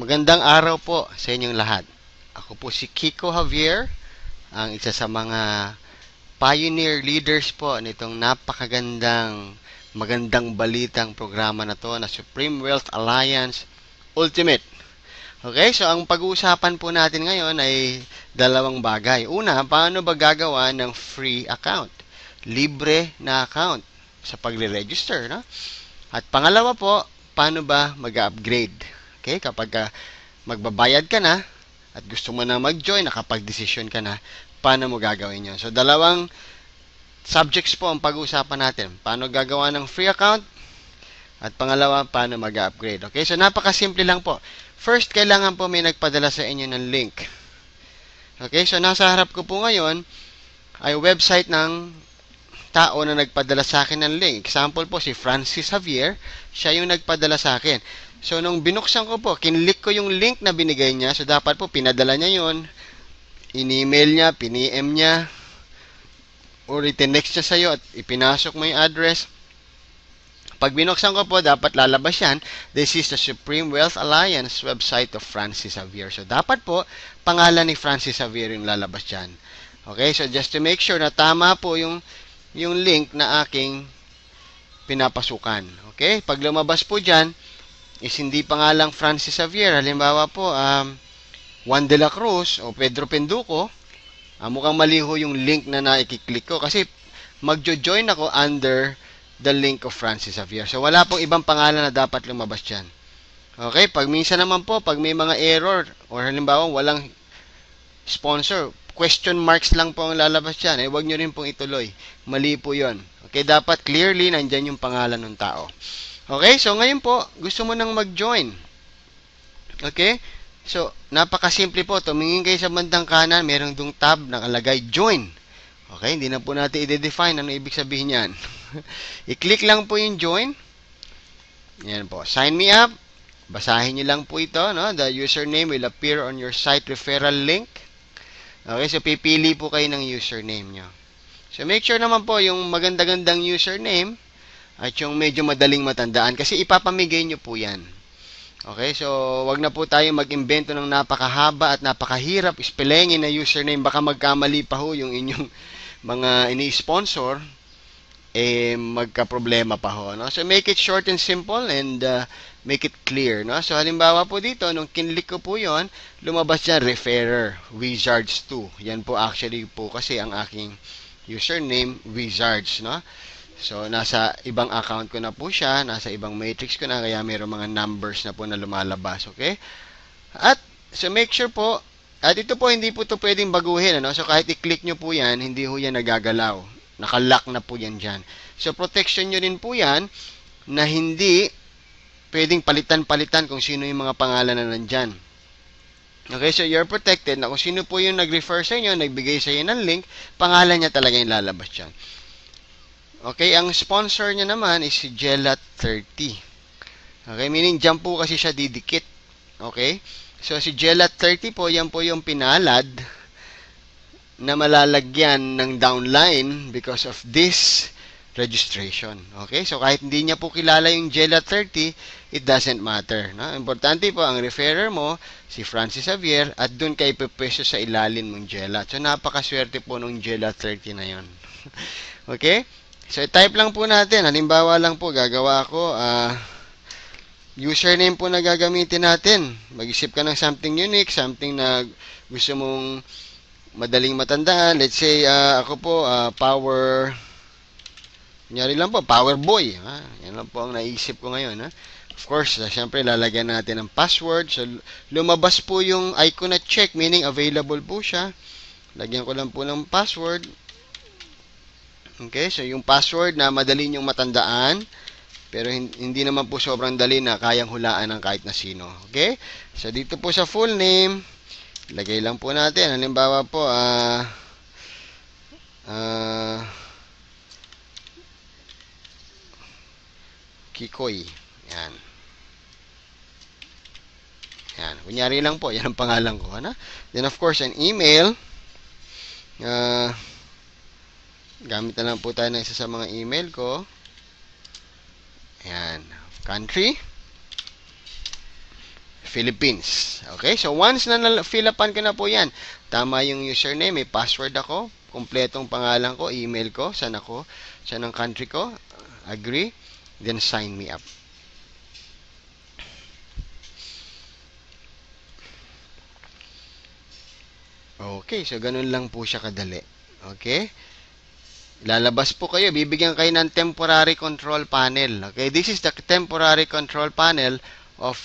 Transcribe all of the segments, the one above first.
Magandang araw po sa inyong lahat. Ako po si Kiko Javier, ang isa sa mga pioneer leaders po nitong magandang balitang programa na to na Supreme Wealth Alliance Ultimate. Okay, so ang pag-uusapan po natin ngayon ay dalawang bagay. Una, paano ba gagawa ng free account? Libre na account sa pagre-register, no? At pangalawa po, paano ba mag-upgrade? Okay, kapag magbabayad ka na at gusto mo na mag-join, nakapag-desisyon ka na, paano mo gagawin yun? So, dalawang subjects po ang pag-uusapan natin. Paano gagawa ng free account? At pangalawa, paano mag-upgrade? Okay, so napakasimple lang po. First, kailangan po may nagpadala sa inyo ng link. Okay, so nasa harap ko po ngayon ay website ng tao na nagpadala sa akin ng link. Example po, si Francis Javier, siya yung nagpadala sa akin. So, nung binuksan ko po, kinlik ko yung link na binigay niya. So, dapat po, pinadala niya yun. In-email niya, pin-PM niya, or itinext niya sa'yo at ipinasok mo yung address. Pag binuksan ko po, dapat lalabas yan. This is the Supreme Wealth Alliance website of Francis Javier. So, dapat po, pangalan ni Francis Javier yung lalabas dyan. Okay, so just to make sure na tama po yung link na aking pinapasukan. Okay, pag lumabas po dyan, is hindi pangalang Francis Javier. Halimbawa po, Juan de la Cruz o Pedro Penduco, mukhang maliho yung link na naikiklik ko kasi magjo-join ako under the link of Francis Javier. So, wala pong ibang pangalan na dapat lumabas dyan. Okay, pag minsan naman po, pag may mga error or halimbawa walang sponsor, question marks lang po ang lalabas dyan, huwag nyo rin pong ituloy. Mali po yon. Okay, dapat clearly nandyan yung pangalan ng tao. Okay, so ngayon po, gusto mo nang mag-join. Okay? So, napakasimple po. Tumingin kayo sa bandang kanan, merong dung tab nakalagay Join. Okay, hindi na po natin i-define ano ibig sabihin yan. I-click lang po yung Join. Yan po. Sign me up. Basahin nyo lang po ito. No? The username will appear on your site referral link. Okay, so pipili po kayo ng username nyo. So, make sure naman po yung maganda-gandang username at yung medyo madaling matandaan kasi ipapamigay nyo po yan. Okay, so wag na po tayo mag-imbento ng napakahaba at napakahirap spellingin na username. Baka magkamali pa ho yung inyong mga ini-sponsor, magka-problema pa ho. No? So make it short and simple and make it clear. No? So halimbawa po dito, nung kinlik ko po yon, lumabas dyan, Referrer, Wizards 2. Yan po actually po kasi ang aking username, Wizards. No? So, nasa ibang account ko na po siya, nasa ibang matrix ko na, kaya mayroong mga numbers na po na lumalabas, okay? At, so make sure po, at ito po, hindi po ito pwedeng baguhin, ano? So, kahit i-click nyo po yan, hindi po yan nagagalaw. Nakalock na po yan dyan. So, protection nyo rin po yan, na hindi pwedeng palitan-palitan kung sino yung mga pangalan na nandyan. Okay, so you're protected na kung sino po yung nag-refer sa inyo, nagbigay sa inyo ng link, pangalan niya talaga yung lalabas dyan. Okay, ang sponsor niya naman is si Gelat30. Okay, meaning dyan po kasi siya didikit. Okay, so si Gelat30 po, yan po yung pinalad na malalagyan ng downline because of this registration. Okay, so kahit hindi niya po kilala yung Gelat30, it doesn't matter. No? Importante po, ang referrer mo, si Francis Javier, at dun kayo pipwesto sa ilalim ng Gelat. So, napakaswerte po nung Gelat30 na yon. Okay? So, type lang po natin. Halimbawa lang po, gagawa ako, username po na gagamitin natin. Mag-isip ka ng something unique, something na gusto mong madaling matandaan. Let's say, ako po, kunyari lang po, Power Boy. Yan lang po ang naisip ko ngayon. Of course, syempre, lalagyan natin ng password. So, lumabas po yung icon na check, meaning available po siya. Lagyan ko lang po ng password. Okay, so yung password na madali nyong matandaan, pero hindi naman po sobrang dali na kayang hulaan ng kahit na sino. Okay, so dito po sa full name, lagay lang po natin. Halimbawa po, Kikoy. Yan. Yan. Kunyari lang po, yan ang pangalan ko. Ano? Then of course, an email. Gamit na lang po tayo ng isa sa mga email ko. Ayan. Country. Philippines. Okay? So, once na fill upan ko na po yan, tama yung username, may password ako, kumpletong pangalan ko, email ko, saan ang country ko, agree, then sign me up. Okay, so ganun lang po siya kadali. Okay? Lalabas po kayo, bibigyan kayo ng temporary control panel. Okay, this is the temporary control panel of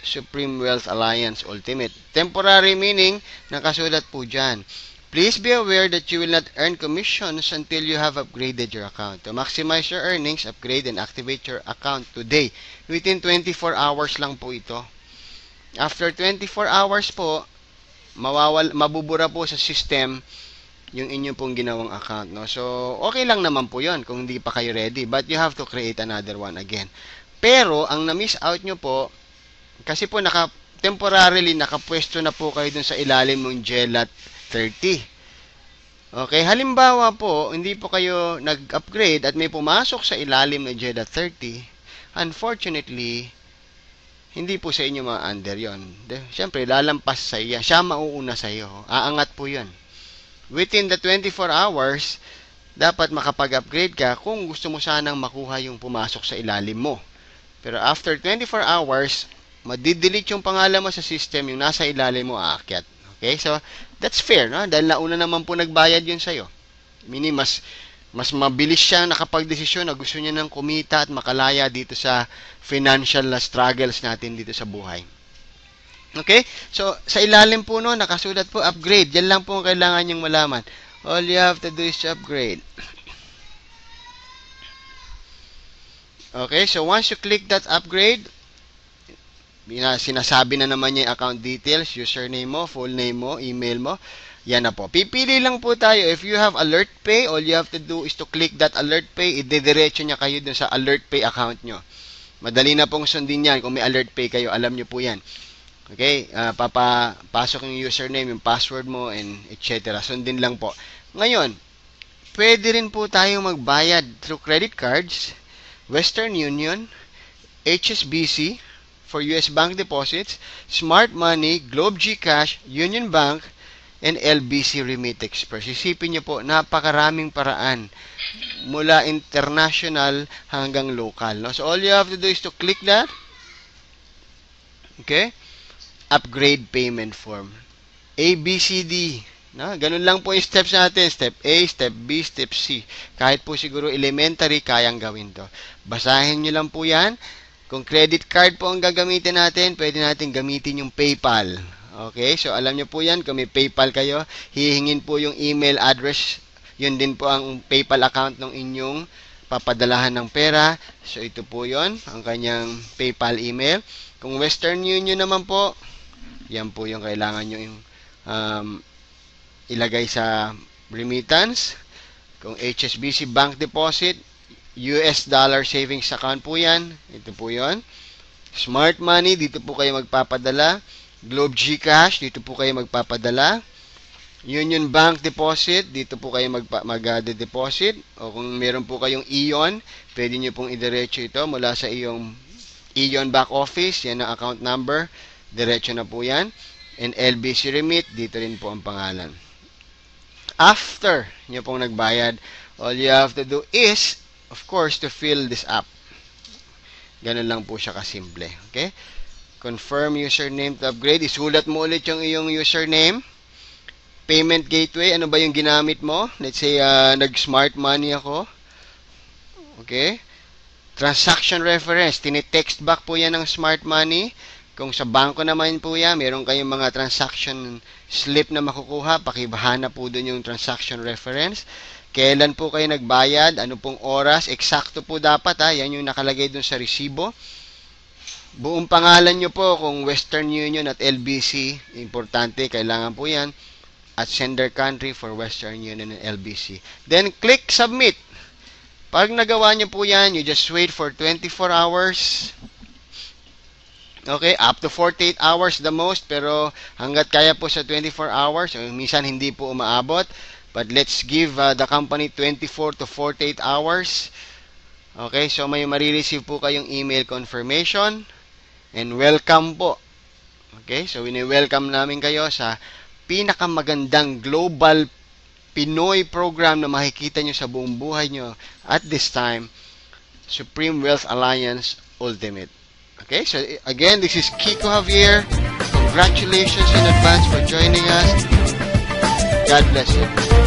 Supreme Wealth Alliance Ultimate. Temporary meaning, nakasulat po dyan. Please be aware that you will not earn commissions until you have upgraded your account. To maximize your earnings, upgrade and activate your account today. Within 24 hours lang po ito. After 24 hours po, mabubura po sa system yung inyo pong ginawang account, no? So, okay lang naman po yon kung hindi pa kayo ready. But you have to create another one again. Pero, ang na-miss out nyo po, kasi po temporarily nakapwesto na po kayo dun sa ilalim ng GELAT 30. Okay, halimbawa po, hindi po kayo nag-upgrade at may pumasok sa ilalim ng GELAT 30, unfortunately, hindi po sa inyo ma-under yon. Siyempre, lalampas sa iya. Siya mauuna sa iyo. Aangat po yon. Within the 24 hours, dapat makapag-upgrade ka kung gusto mo sanang makuha yung pumasok sa ilalim mo. Pero after 24 hours, madidelete yung pangalan mo sa system, yung nasa ilalim mo aakyat. Okay? So, that's fair, no? Dahil nauna naman po nagbayad yun sa'yo. Meaning, mas mabilis siyang nakapag-desisyon na gusto niya ng kumita at makalaya dito sa financial struggles natin dito sa buhay. Okay? So, sa ilalim po no, nakasulat po upgrade. Yan lang po ang kailangan nyong malaman. All you have to do is to upgrade. Okay? So, once you click that upgrade, sinasabi na naman niya yung account details, username mo, full name mo, email mo. Yan na po. Pipili lang po tayo. If you have Alert Pay, all you have to do is to click that Alert Pay. Idediretso niya kayo dun sa Alert Pay account nyo. Madali na pong sundin yan. Kung may Alert Pay kayo, alam nyo po yan. Okay, papasok yung username, yung password mo, and etc. Sundin lang po. Ngayon, pwede rin po tayong magbayad through credit cards, Western Union, HSBC for US bank deposits, Smart Money, Globe GCash, Union Bank, and LBC Remit Express. Isipin nyo po, napakaraming paraan mula international hanggang local. No? So, all you have to do is to click that. Okay? Upgrade payment form. A, B, C, D. No? Ganun lang po yung steps natin. Step A, Step B, Step C. Kahit po siguro elementary, kayang gawin to. Basahin nyo lang po yan. Kung credit card po ang gagamitin natin, pwede natin gamitin yung PayPal. Okay? So, alam nyo po yan. Kung may PayPal kayo, hihingin po yung email address. Yun din po ang PayPal account ng inyong papadalahan ng pera. So, ito po yon ang kanyang PayPal email. Kung Western Union naman po, yan po yung kailangan nyo yung ilagay sa remittance. Kung HSBC Bank Deposit, US dollar savings account po yan. Ito po yon. Smart Money, dito po kayo magpapadala. Globe GCash, dito po kayo magpapadala. Union Bank Deposit, dito po kayo mag-deposit. O kung meron po kayong Ion, pwede nyo pong idiretso ito mula sa iyong Ion back office. Yan ang account number. Diretso na po yan. And LBC Remit, dito rin po ang pangalan. After nyo pong nagbayad, all you have to do is, of course, to fill this up. Ganun lang po siya kasimple. Okay? Confirm username to upgrade. Isulat mo ulit yung iyong username. Payment gateway. Ano ba yung ginamit mo? Let's say, nag-smart money ako. Okay? Transaction reference. Tinitext back po yan ng smart money. Kung sa bangko naman po yan, meron kayong mga transaction slip na makukuha. Pakibahana po dun yung transaction reference. Kailan po kayo nagbayad? Ano pong oras? Eksakto po dapat. Yan yung nakalagay dun sa resibo. Buong pangalan nyo po kung Western Union at LBC. Importante, kailangan po yan. At sender country for Western Union and LBC. Then, click submit. Pag nagawa nyo po yan, you just wait for 24 hours. Okay, up to 48 hours the most, pero hanggat kaya po sa 24 hours, minsan hindi po umaabot. But let's give the company 24 to 48 hours. Okay, so may marireceive po kayong email confirmation. And welcome po Okay? So, wini-welcome namin kayo sa pinakamagandang global Pinoy program na makikita nyo sa buong buhay nyo at this time, Supreme Wealth Alliance Ultimate. Okay? So, again, this is Kiko Javier. Congratulations in advance for joining us. God bless you.